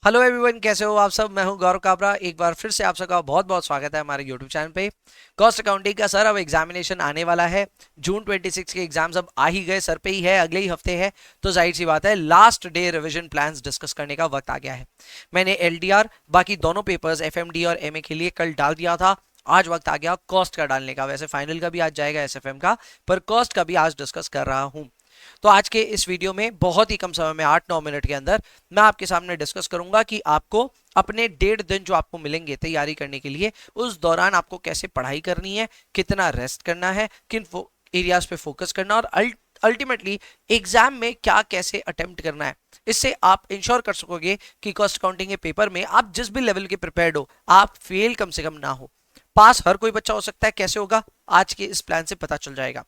Hello everyone, कैसे हो आप सब। मैं हूं गौरव काबरा। एक बार फिर से आप सबका बहुत बहुत स्वागत है हमारे यूट्यूब चैनल पे। कॉस्ट अकाउंटिंग का सर अब एग्जामिनेशन आने वाला है। जून 26 के एग्जाम्स अब आ ही गए, सर पे ही है, अगले ही हफ्ते है। तो जाहिर सी बात है last day revision plans discuss करने का वक्त आ गया है। मैंने एलडीआर बाकी दोनों पेपर्स एफएमडी और एमए के लिए कल डाल दिया था। आज वक्त आ गया कॉस्ट का डालने का। वैसे फाइनल का भी आज जाएगा एसएफएम का, पर कॉस्ट का भी आज डिस्कस कर रहा हूं। तो आज के इस वीडियो में बहुत ही कम समय में 8-9 मिनट के अंदर मैं आपके सामने डिस्कस करूंगा कि आपको अपने 1.5 दिन जो आपको मिलेंगे तैयारी करने के लिए, उस दौरान आपको कैसे पढ़ाई करनी है, कितना रेस्ट करना है, किन एरियाज पे फोकस करना, और अल्टीमेटली एग्जाम में क्या कैसे अटेम्प्ट करना है। इससे आप इंश्योर कर सकोगे कि कॉस्ट अकाउंटिंग के पेपर में आप जिस भी लेवल के प्रिपेयर्ड हो, आप फेल कम से कम ना हो। पास हर कोई बच्चा हो सकता है, कैसे होगा आज के इस प्लान से पता चल जाएगा।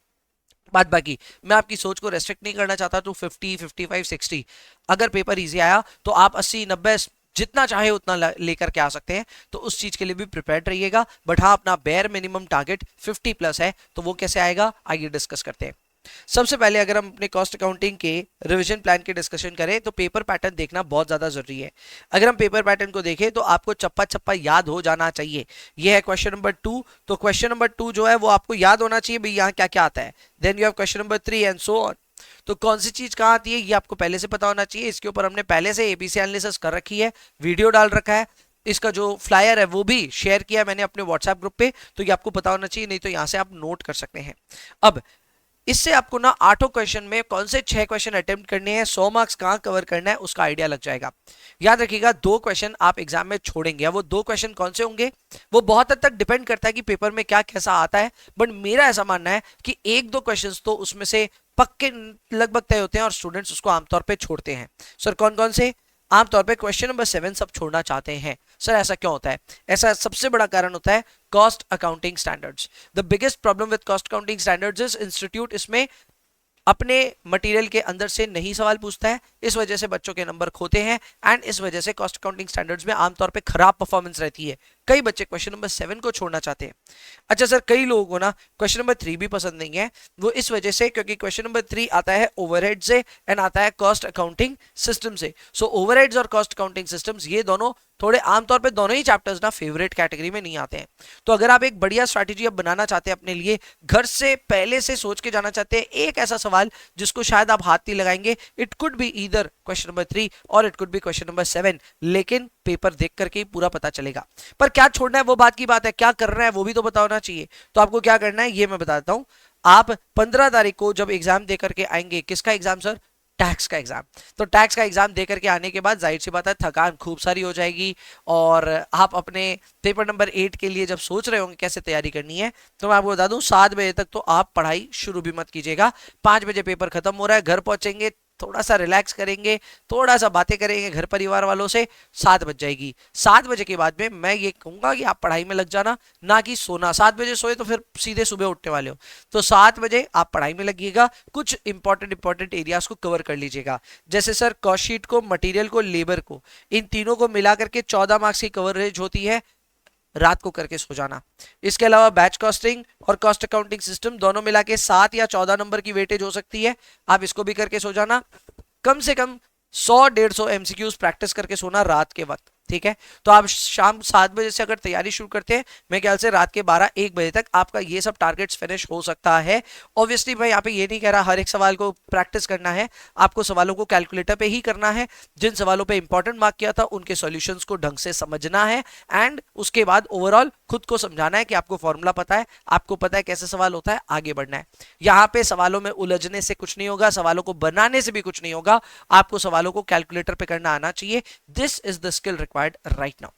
बात बाकी मैं आपकी सोच को रेस्ट्रिक्ट नहीं करना चाहता, तो 50, 55, 60 अगर पेपर इजी आया तो आप 80, 90 जितना चाहे उतना लेकर के आ सकते हैं। तो उस चीज के लिए भी प्रिपेयर्ड रहिएगा। बट हाँ, अपना बेयर मिनिमम टारगेट 50 प्लस है, तो वो कैसे आएगा आइए डिस्कस करते हैं। सबसे पहले अगर हम अपने कॉस्ट अकाउंटिंग के रिवीजन प्लान की डिस्कशन करें तो पेपर पैटर्न देखना बहुत ज्यादा जरूरी है। अगर हम पेपर पैटर्न को देखें तो आपको चप्पा चप्पा याद हो जाना चाहिए। यह है क्वेश्चन नंबर 2। तो क्वेश्चन नंबर 2 जो है वो आपको याद होना चाहिए भाई, यहाँ क्या क्या आता है। Then you have question number 3 and so on. तो कौन सी चीज कहाँ आती है ये आपको पहले से पता होना चाहिए। इसके ऊपर हमने पहले से एबीसी एनालिसिस कर रखी है, वीडियो डाल रखा है। इसका जो फ्लायर है वो भी शेयर किया मैंने अपने व्हाट्सएप ग्रुप पे, तो ये आपको पता होना चाहिए, नहीं तो यहां से आप नोट कर सकते हैं। अब इससे आपको ना 8 क्वेश्चन में कौन से 6 क्वेश्चन अटेम्प्ट करने हैं, 100 मार्क्स कहां कवर करना है, उसका आइडिया लग जाएगा। याद रखिएगा 2 क्वेश्चन आप एग्जाम में छोड़ेंगे। वो 2 क्वेश्चन कौन से होंगे वो बहुत हद तक डिपेंड करता है कि पेपर में क्या कैसा आता है। बट मेरा ऐसा मानना है कि 1-2 क्वेश्चन तो उसमें से पक्के लगभग तय होते हैं और स्टूडेंट्स उसको आमतौर पर छोड़ते हैं। सर कौन कौन से? आमतौर पे क्वेश्चन नंबर 7 सब छोड़ना चाहते हैं। सर ऐसा क्यों होता है? ऐसा सबसे बड़ा कारण होता है cost accounting standards. The biggest problem with cost accounting standards is institute इसमें अपने मटेरियल के अंदर से नहीं सवाल पूछता है, इस वजह से बच्चों के नंबर खोते हैं। एंड इस वजह से कॉस्ट अकाउंटिंग स्टैंडर्ड्स में आमतौर पे खराब परफॉर्मेंस रहती है। कई बच्चे क्वेश्चन नंबर 7 को छोड़ना चाहते हैं। अच्छा सर, कई लोगों को ना क्वेश्चन नंबर 3 भी पसंद नहीं है। वो इस वजह से क्योंकि क्वेश्चन नंबर 3 आता है ओवरहेड से एंड आता है कॉस्ट अकाउंटिंग सिस्टम से। सो ओवरहेड्स और कॉस्ट अकाउंटिंग सिस्टम्स ये दोनों थोड़े आमतौर पे दोनों ही चैप्टर्स ना फेवरेट कैटेगरी में नहीं आते हैं। तो अगर आप एक बढ़िया स्ट्रैटेजी अब बनाना चाहते हैं अपने लिए, घर से पहले से सोच के जाना चाहते हैं एक ऐसा सवाल जिसको शायद आप हाथ नहीं लगाएंगे, it could be either question number 3 और it could be question number 7, लेकिन पेपर देख करके ही पूरा पता चलेगा। पर क्या छोड़ना है वो बात की बात है, क्या करना है वो भी तो पता होना चाहिए। तो आपको क्या करना है ये मैं बता देता हूं। आप 15 तारीख को जब एग्जाम दे करके आएंगे, किसका एग्जाम सर? टैक्स का एग्जाम। तो टैक्स का एग्जाम दे करके आने के बाद जाहिर सी बात है थकान खूब सारी हो जाएगी। और आप अपने पेपर नंबर 8 के लिए जब सोच रहे होंगे कैसे तैयारी करनी है, तो मैं आपको बता दूं 7 बजे तक तो आप पढ़ाई शुरू भी मत कीजिएगा। 5 बजे पेपर खत्म हो रहा है, घर पहुंचेंगे, थोड़ा सा रिलैक्स करेंगे, थोड़ा सा बातें करेंगे घर परिवार वालों से, 7 बज जाएगी। 7 बजे के बाद में मैं ये कहूंगा कि आप पढ़ाई में लग जाना, ना कि सोना। 7 बजे सोए तो फिर सीधे सुबह उठने वाले हो। तो 7 बजे आप पढ़ाई में लगिएगा, कुछ इंपॉर्टेंट एरियाज को कवर कर लीजिएगा। जैसे सर कॉस्ट शीट को, मटेरियल को, लेबर को, इन तीनों को मिला करके 14 मार्क्स की कवरेज होती है। रात को करके सो जाना। इसके अलावा बैच कॉस्टिंग और कॉस्ट अकाउंटिंग सिस्टम दोनों मिला के 7 या 14 नंबर की वेटेज हो सकती है, आप इसको भी करके सो जाना। कम से कम 100-150 एमसीक्यूज प्रैक्टिस करके सोना रात के वक्त, ठीक है। तो आप शाम 7 बजे से अगर तैयारी शुरू करते हैं, मैं ख्याल से रात के 12-1 बजे तक आपका ये सब टारगेट्स फिनिश हो सकता है। ऑब्वियसली मैं यहाँ पे ये नहीं कह रहा हर एक सवाल को प्रैक्टिस करना है, आपको सवालों को कैलकुलेटर पे ही करना है। जिन सवालों पे इंपॉर्टेंट मार्क किया था उनके सॉल्यूशंस को ढंग से समझना है एंड उसके बाद ओवरऑल खुद को समझाना है कि आपको फॉर्मूला पता है, आपको पता है कैसे सवाल होता है, आगे बढ़ना है। यहाँ पे सवालों में उलझने से कुछ नहीं होगा, सवालों को बनाने से भी कुछ नहीं होगा, आपको सवालों को कैलकुलेटर पे करना आना चाहिए। This is the skill required right now.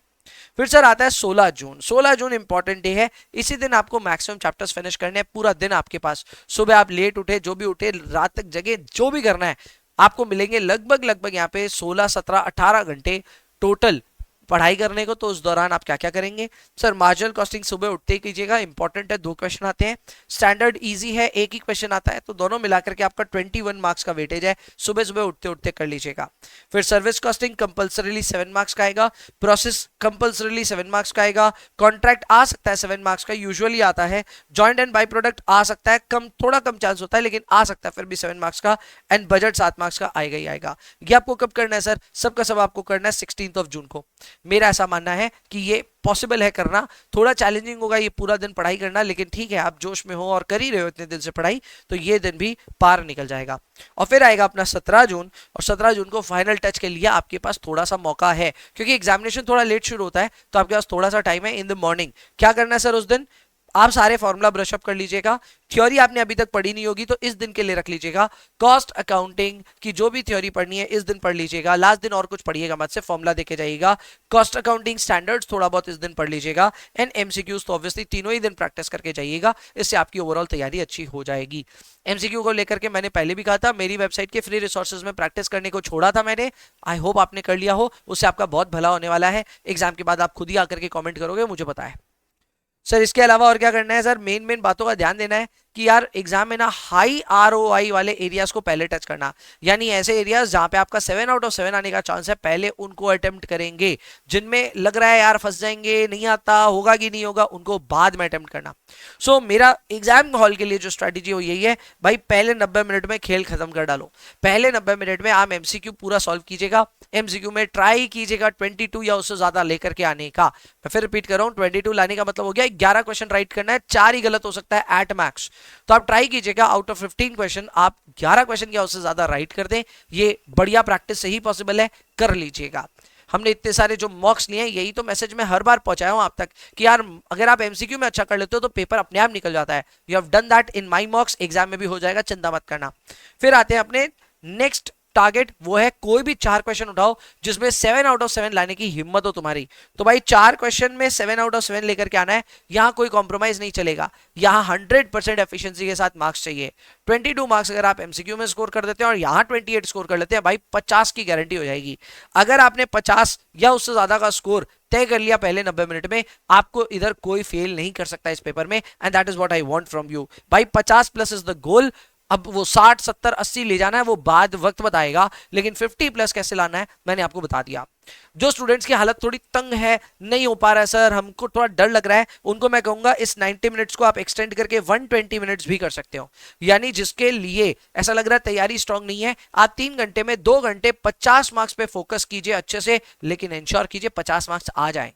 फिर सर आता है 16 जून। 16 जून इंपॉर्टेंट डे है। इसी दिन आपको मैक्सिमम चैप्टर्स फिनिश करने हैं। पूरा दिन आपके पास, सुबह आप लेट उठे, जो भी उठे, रात तक जगे, जो भी करना है, आपको मिलेंगे लगभग यहाँ पे 16, 17, 18 घंटे टोटल पढ़ाई करने को, तो उस दौरान आप क्या क्या करेंगे? सर मार्जिनल कॉस्टिंग सुबह उठते ही कीजिएगा, इंपॉर्टेंट है, 2 क्वेश्चन आते हैं। स्टैंडर्ड इजी है, एक ही क्वेश्चन आता है, तो दोनों मिलाकर के आपका 21 मार्क्स का वेटेज है, सुबह सुबह उठते उठते कर लीजिएगा। फिर सर्विस कॉस्टिंग कंपल्सरीली 7 मार्क्स का आएगा, प्रोसेस कंपल्सरीली 7 मार्क्स का आएगा, कॉन्ट्रैक्ट आ सकता है 7 मार्क्स का, यूजुअली आता है, जॉइंट एंड बाई प्रोडक्ट आ सकता है, कम थोड़ा कम चांस होता है लेकिन आ सकता है, फिर भी 7 मार्क्स का, एंड बजट 7 मार्क्स का आएगा ही आएगा। ये आपको कब करना है सर? सबका सब आपको करना है 16 जून को। मेरा ऐसा मानना है कि ये पॉसिबल है करना, थोड़ा चैलेंजिंग होगा ये पूरा दिन पढ़ाई करना, लेकिन ठीक है, आप जोश में हो और कर ही रहे हो इतने दिन से पढ़ाई, तो ये दिन भी पार निकल जाएगा। और फिर आएगा अपना 17 जून, और 17 जून को फाइनल टच के लिए आपके पास थोड़ा सा मौका है, क्योंकि एग्जामिनेशन थोड़ा लेट शुरू होता है, तो आपके पास थोड़ा सा टाइम है इन द मॉर्निंग। क्या करना है सर उस दिन? आप सारे फॉर्मूला ब्रश अप कर लीजिएगा, थ्योरी आपने अभी तक पढ़ी नहीं होगी तो इस दिन के लिए रख लीजिएगा, कॉस्ट अकाउंटिंग की जो भी थ्योरी पढ़नी है इस दिन पढ़ लीजिएगा, लास्ट दिन और कुछ पढ़िएगा मत, से फॉर्मूला देके जाइएगा, कॉस्ट अकाउंटिंग स्टैंडर्ड्स थोड़ा बहुत इस दिन पढ़ लीजिएगा, एंड एमसीक्यूज तो ऑब्वियसली तीनों ही दिन प्रैक्टिस करके जाइएगा, इससे आपकी ओवरऑल तैयारी अच्छी हो जाएगी। एमसीक्यू को लेकर के मैंने पहले भी कहा था, मेरी वेबसाइट के फ्री रिसोर्सेज में प्रैक्टिस करने को छोड़ा था मैंने, आई होप आपने कर लिया हो, उससे आपका बहुत भला होने वाला है। एग्जाम के बाद आप खुद ही आकर के कॉमेंट करोगे, मुझे पता है। सर इसके अलावा और क्या करना है? सर मेन बातों का ध्यान देना है कि यार एग्जाम में ना हाई आरओआई वाले एरियाज को पहले टच करना, यानी ऐसे एरियाज जहां पे आपका 7 आउट ऑफ 7 आने का चांस है, पहले उनको अटेम्प्ट करेंगे। जिनमें लग रहा है यार फंस जाएंगे, नहीं आता होगा कि नहीं होगा, उनको बाद में अटेम्प्ट करना। सो मेरा एग्जाम हॉल के लिए जो स्ट्रैटेजी हो यही है भाई, पहले 90 मिनट में खेल खत्म कर डालो, पहले 90 मिनट में आप एमसीक्यू पूरा सॉल्व कीजिएगा, एमसीक्यू में ट्राई कीजिएगा 22 या उससे ज्यादा लेकर के आने का। मैं फिर रिपीट कर रहा हूं, 22 लाने का मतलब हो गया 11 क्वेश्चन राइट करना है, 4 ही गलत हो सकता है एट मैक्स, तो आप ट्राई कीजिएगा आउट ऑफ 15 क्वेश्चन आप 11 क्वेश्चन या उससे ज्यादा राइट कर दें, ये बढ़िया प्रैक्टिस से ही पॉसिबल है, कर लीजिएगा। हमने इतने सारे जो मॉक्स लिए हैं, यही तो मैसेज मैं हर बार पहुंचाया हूं आप तक कि यार अगर आप एमसीक्यू में अच्छा कर लेते हो तो पेपर अपने आप निकल जाता है। You have done that in my मॉक्स, exam में भी हो जाएगा, चिंता मत करना। फिर आते हैं अपने नेक्स्ट टारगेट, वो है कोई भी 4 क्वेश्चन उठाओ जिसमें 7 आउट ऑफ 7 लाने की हिम्मत हो तुम्हारी। तो भाई 4 क्वेश्चन में 7 आउट ऑफ 7 लेकर के आना है, यहां कोई कॉम्प्रोमाइज नहीं चलेगा, यहां 100% एफिशिएंसी के साथ मार्क्स चाहिए। 22 मार्क्स अगर आप एमसीक्यू में स्कोर कर देते हैं और यहां 28 स्कोर कर लेते हैं, भाई 50 की गारंटी हो जाएगी। अगर आपने 50 या उससे ज्यादा का स्कोर तय कर लिया पहले 90 मिनट में, आपको इधर कोई फेल नहीं कर सकता इस पेपर में, and that is what I want from you. भाई 50 प्लस इज द गोल। अब वो 60 70 80 ले जाना है वो बाद वक्त बताएगा, लेकिन 50 प्लस कैसे लाना है मैंने आपको बता दिया। जो स्टूडेंट्स की हालत थोड़ी तंग है, नहीं हो पा रहा है सर, हमको थोड़ा डर लग रहा है, उनको मैं कहूंगा इस 90 मिनट्स को आप एक्सटेंड करके 120 मिनट्स भी कर सकते हो। यानी जिसके लिए ऐसा लग रहा है तैयारी स्ट्रांग नहीं है, आप 3 घंटे में 2 घंटे 50 मार्क्स पे फोकस कीजिए अच्छे से, लेकिन इंश्योर कीजिए 50 मार्क्स आ जाए।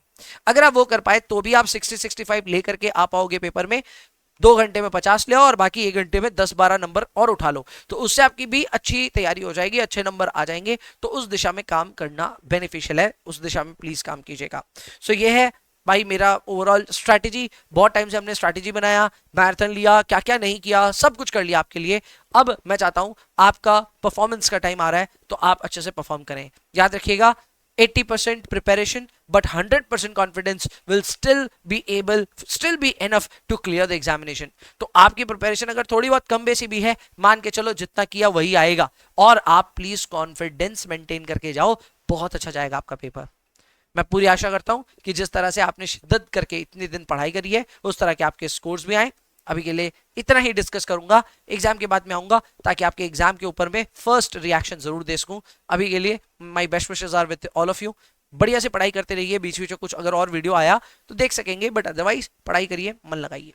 अगर आप वो कर पाए तो भी आप 60-65 लेकर के आ पाओगे पेपर में। 2 घंटे में 50 ले आओ और बाकी 1 घंटे में 10-12 नंबर और उठा लो, तो उससे आपकी भी अच्छी तैयारी हो जाएगी, अच्छे नंबर आ जाएंगे। तो उस दिशा में काम करना बेनिफिशियल है, उस दिशा में प्लीज काम कीजिएगा। सो ये है भाई मेरा ओवरऑल स्ट्रैटेजी। बहुत टाइम से हमने स्ट्रैटेजी बनाया, मैराथन लिया, क्या क्या नहीं किया, सब कुछ कर लिया आपके लिए। अब मैं चाहता हूं आपका परफॉर्मेंस का टाइम आ रहा है, तो आप अच्छे से परफॉर्म करें। याद रखिएगा 80% preparation but 100% confidence will still be enough to clear the examination। तो आपकी प्रिपरेशन अगर थोड़ी बहुत कम बेसी भी है, मान के चलो जितना किया वही आएगा, और आप प्लीज कॉन्फिडेंस मेंटेन करके जाओ, बहुत अच्छा जाएगा आपका पेपर। मैं पूरी आशा करता हूं कि जिस तरह से आपने शिद्दत करके इतने दिन पढ़ाई करी है उस तरह के आपके स्कोर्स भी आए। अभी के लिए इतना ही डिस्कस करूंगा, एग्जाम के बाद में आऊंगा ताकि आपके एग्जाम के ऊपर में फर्स्ट रिएक्शन जरूर दे सकूं। अभी के लिए my best wishes are with all of you. बढ़िया से पढ़ाई करते रहिए, बीच बीच में कुछ अगर और वीडियो आया तो देख सकेंगे, बट अदरवाइज पढ़ाई करिए, मन लगाइए।